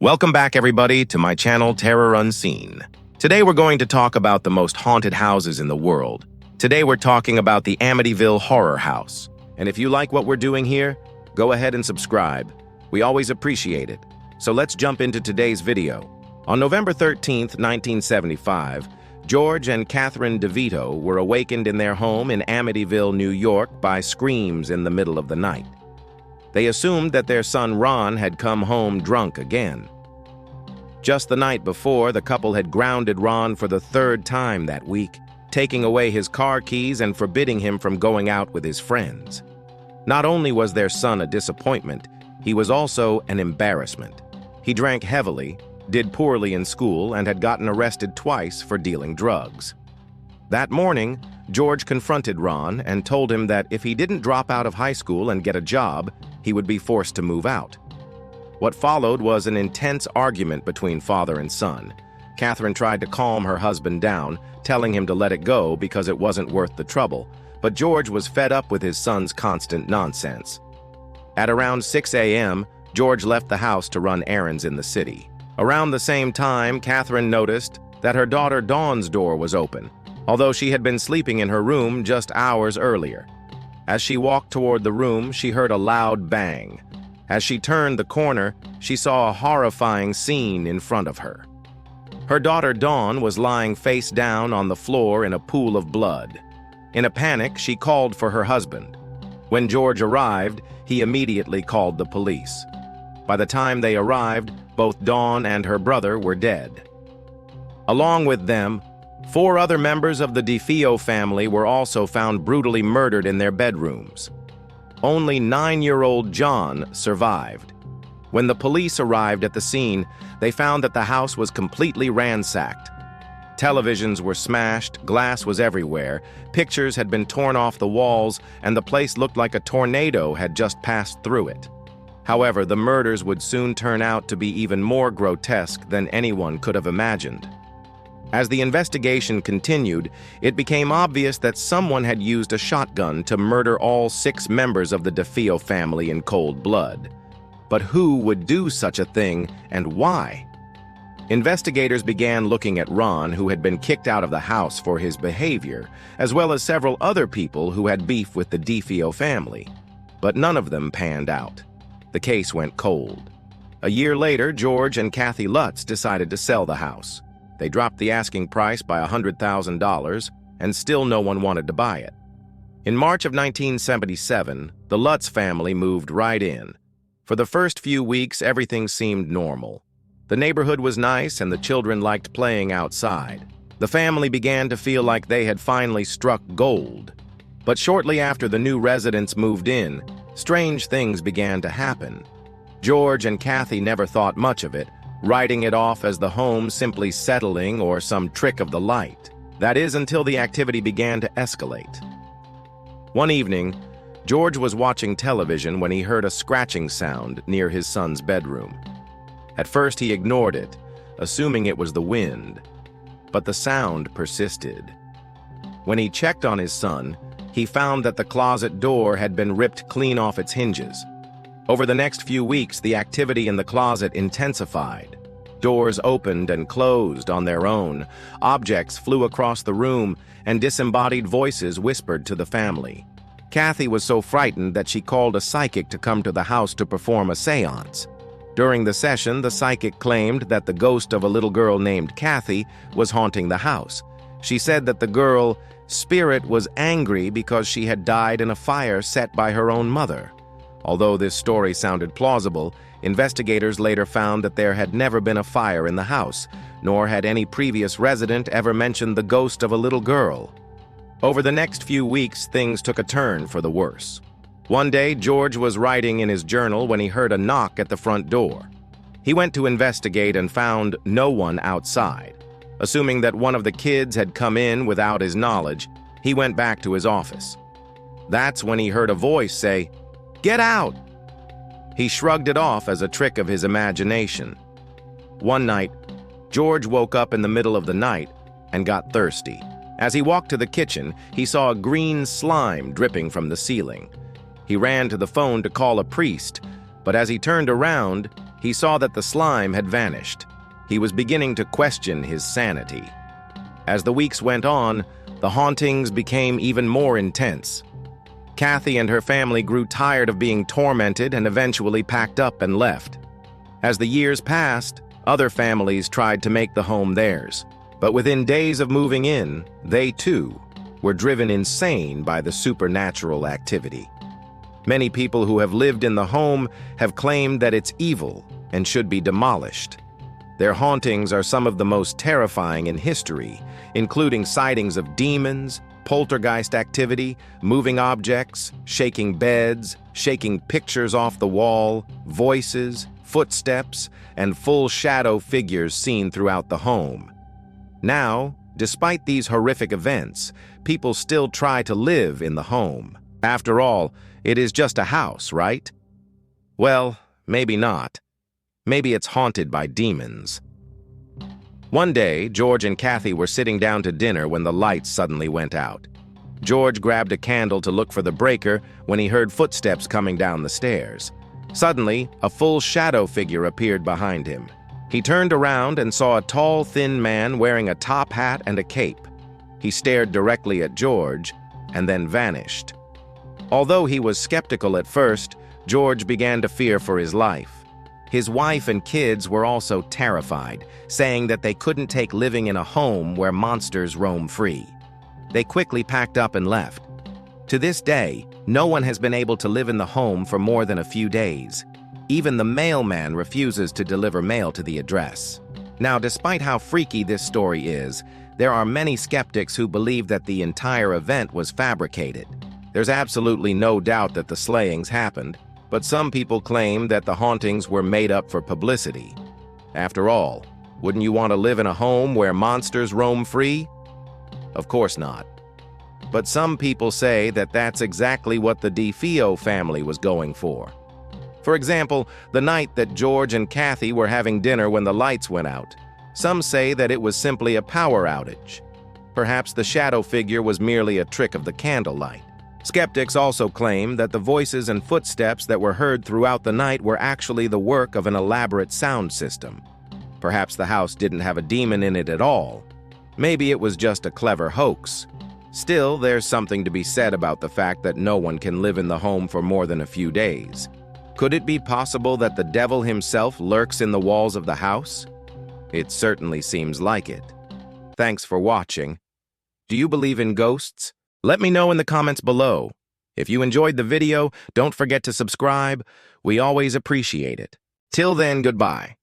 Welcome back, everybody, to my channel, Terror Unseen. Today we're going to talk about the most haunted houses in the world. Today we're talking about the Amityville Horror House. And if you like what we're doing here, go ahead and subscribe. We always appreciate it. So let's jump into today's video. On November 13th, 1975, George and Catherine DeVito were awakened in their home in Amityville, New York by screams in the middle of the night. They assumed that their son Ron had come home drunk again. Just the night before, the couple had grounded Ron for the third time that week, taking away his car keys and forbidding him from going out with his friends. Not only was their son a disappointment, he was also an embarrassment. He drank heavily, did poorly in school, and had gotten arrested twice for dealing drugs. That morning, George confronted Ron and told him that if he didn't drop out of high school and get a job, he would be forced to move out. What followed was an intense argument between father and son. Catherine tried to calm her husband down, telling him to let it go because it wasn't worth the trouble, but George was fed up with his son's constant nonsense. At around 6 a.m., George left the house to run errands in the city. Around the same time, Catherine noticed that her daughter Dawn's door was open, although she had been sleeping in her room just hours earlier. As she walked toward the room, she heard a loud bang. As she turned the corner, she saw a horrifying scene in front of her. Her daughter Dawn was lying face down on the floor in a pool of blood. In a panic, she called for her husband. When George arrived, he immediately called the police. By the time they arrived, both Dawn and her brother were dead. Along with them, 4 other members of the DeFeo family were also found brutally murdered in their bedrooms. Only 9-year-old John survived. When the police arrived at the scene, they found that the house was completely ransacked. Televisions were smashed, glass was everywhere, pictures had been torn off the walls, and the place looked like a tornado had just passed through it. However, the murders would soon turn out to be even more grotesque than anyone could have imagined. As the investigation continued, it became obvious that someone had used a shotgun to murder all 6 members of the DeFeo family in cold blood. But who would do such a thing, and why? Investigators began looking at Ron, who had been kicked out of the house for his behavior, as well as several other people who had beef with the DeFeo family. But none of them panned out. The case went cold. A year later, George and Kathy Lutz decided to sell the house. They dropped the asking price by $100,000, and still no one wanted to buy it. In March of 1977, the Lutz family moved right in. For the first few weeks, everything seemed normal. The neighborhood was nice, and the children liked playing outside. The family began to feel like they had finally struck gold. But shortly after the new residents moved in, strange things began to happen. George and Kathy never thought much of it, writing it off as the home simply settling or some trick of the light. That is, until the activity began to escalate. One evening, George was watching television when he heard a scratching sound near his son's bedroom. At first he ignored it, assuming it was the wind, but the sound persisted. When he checked on his son, he found that the closet door had been ripped clean off its hinges. Over the next few weeks, the activity in the closet intensified. Doors opened and closed on their own, objects flew across the room, and disembodied voices whispered to the family. Kathy was so frightened that she called a psychic to come to the house to perform a seance. During the session, the psychic claimed that the ghost of a little girl named Kathy was haunting the house. She said that the girl's spirit was angry because she had died in a fire set by her own mother. Although this story sounded plausible, investigators later found that there had never been a fire in the house, nor had any previous resident ever mentioned the ghost of a little girl. Over the next few weeks, things took a turn for the worse. One day, George was writing in his journal when he heard a knock at the front door. He went to investigate and found no one outside. Assuming that one of the kids had come in without his knowledge, he went back to his office. That's when he heard a voice say, "Get out!" He shrugged it off as a trick of his imagination. One night, George woke up in the middle of the night and got thirsty. As he walked to the kitchen, he saw a green slime dripping from the ceiling. He ran to the phone to call a priest, but as he turned around, He saw that the slime had vanished. He was beginning to question his sanity. As the weeks went on, the hauntings became even more intense. Kathy and her family grew tired of being tormented and eventually packed up and left. As the years passed, other families tried to make the home theirs. But within days of moving in, they too were driven insane by the supernatural activity. Many people who have lived in the home have claimed that it's evil and should be demolished. Their hauntings are some of the most terrifying in history, including sightings of demons, poltergeist activity, moving objects, shaking beds, shaking pictures off the wall, voices, footsteps, and full shadow figures seen throughout the home. Now, despite these horrific events, people still try to live in the home. After all, it is just a house, right? Well, maybe not. Maybe it's haunted by demons. One day, George and Kathy were sitting down to dinner when the lights suddenly went out. George grabbed a candle to look for the breaker when he heard footsteps coming down the stairs. Suddenly, a full shadow figure appeared behind him. He turned around and saw a tall, thin man wearing a top hat and a cape. He stared directly at George and then vanished. Although he was skeptical at first, George began to fear for his life. His wife and kids were also terrified, saying that they couldn't take living in a home where monsters roam free. They quickly packed up and left. To this day, no one has been able to live in the home for more than a few days. Even the mailman refuses to deliver mail to the address. Now, despite how freaky this story is, there are many skeptics who believe that the entire event was fabricated. There's absolutely no doubt that the slayings happened, but some people claim that the hauntings were made up for publicity. After all, wouldn't you want to live in a home where monsters roam free? Of course not. But some people say that that's exactly what the DeFeo family was going for. For example, the night that George and Kathy were having dinner when the lights went out, some say that it was simply a power outage. Perhaps the shadow figure was merely a trick of the candlelight. Skeptics also claim that the voices and footsteps that were heard throughout the night were actually the work of an elaborate sound system. Perhaps the house didn't have a demon in it at all. Maybe it was just a clever hoax. Still, there's something to be said about the fact that no one can live in the home for more than a few days. Could it be possible that the devil himself lurks in the walls of the house? It certainly seems like it. Thanks for watching. Do you believe in ghosts? Let me know in the comments below. If you enjoyed the video, don't forget to subscribe. We always appreciate it. Till then, goodbye.